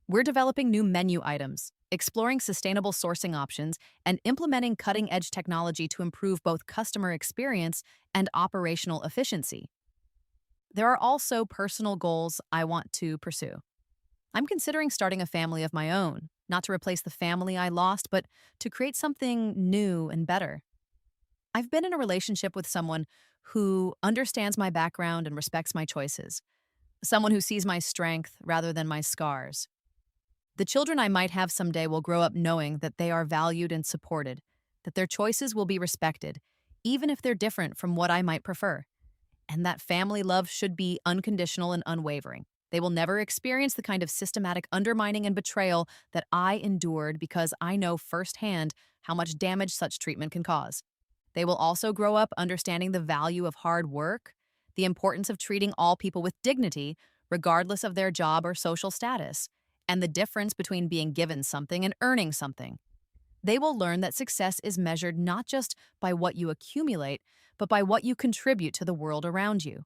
We're developing new menu items, exploring sustainable sourcing options, and implementing cutting-edge technology to improve both customer experience and operational efficiency. There are also personal goals I want to pursue. I'm considering starting a family of my own, not to replace the family I lost, but to create something new and better. I've been in a relationship with someone who understands my background and respects my choices, someone who sees my strength rather than my scars. The children I might have someday will grow up knowing that they are valued and supported, that their choices will be respected, even if they're different from what I might prefer, and that family love should be unconditional and unwavering. They will never experience the kind of systematic undermining and betrayal that I endured because I know firsthand how much damage such treatment can cause. They will also grow up understanding the value of hard work, the importance of treating all people with dignity, regardless of their job or social status, and the difference between being given something and earning something. They will learn that success is measured not just by what you accumulate, but by what you contribute to the world around you.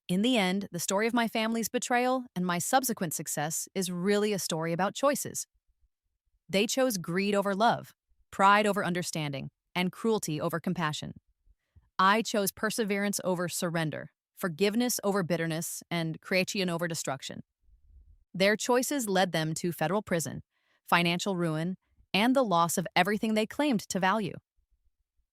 In the end, the story of my family's betrayal and my subsequent success is really a story about choices. They chose greed over love, pride over understanding, and cruelty over compassion. I chose perseverance over surrender, forgiveness over bitterness, and creation over destruction. Their choices led them to federal prison, financial ruin, and the loss of everything they claimed to value.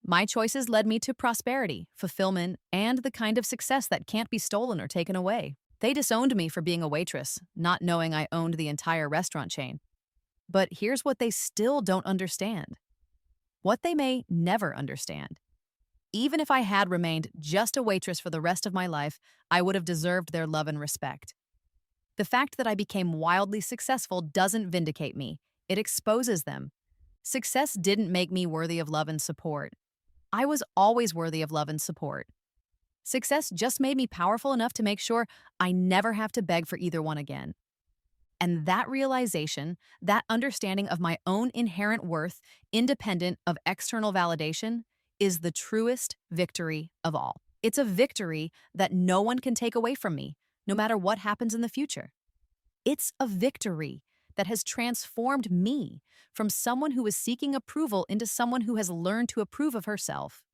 My choices led me to prosperity, fulfillment, and the kind of success that can't be stolen or taken away. They disowned me for being a waitress, not knowing I owned the entire restaurant chain. But here's what they still don't understand. What they may never understand. Even if I had remained just a waitress for the rest of my life, I would have deserved their love and respect. The fact that I became wildly successful doesn't vindicate me. It exposes them. Success didn't make me worthy of love and support. I was always worthy of love and support. Success just made me powerful enough to make sure I never have to beg for either one again. And that realization, that understanding of my own inherent worth, independent of external validation, is the truest victory of all. It's a victory that no one can take away from me, no matter what happens in the future. It's a victory that has transformed me from someone who was seeking approval into someone who has learned to approve of herself.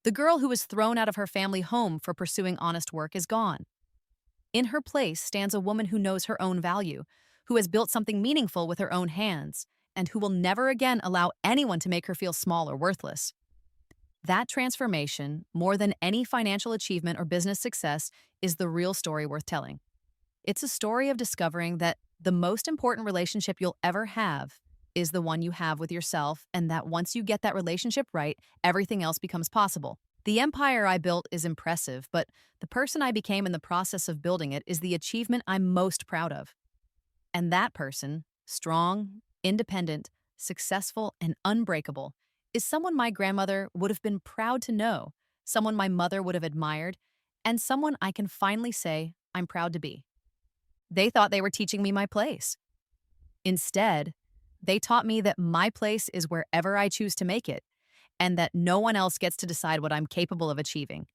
The girl who was thrown out of her family home for pursuing honest work is gone. In her place stands a woman who knows her own value, who has built something meaningful with her own hands, and who will never again allow anyone to make her feel small or worthless. That transformation, more than any financial achievement or business success, is the real story worth telling. It's a story of discovering that the most important relationship you'll ever have is the one you have with yourself, and that once you get that relationship right, everything else becomes possible. The empire I built is impressive, but the person I became in the process of building it is the achievement I'm most proud of. And that person, strong, independent, successful, and unbreakable, is someone my grandmother would have been proud to know, someone my mother would have admired, and someone I can finally say I'm proud to be. They thought they were teaching me my place. Instead, they taught me that my place is wherever I choose to make it, and that no one else gets to decide what I'm capable of achieving.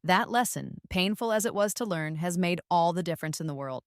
That lesson, painful as it was to learn, has made all the difference in the world.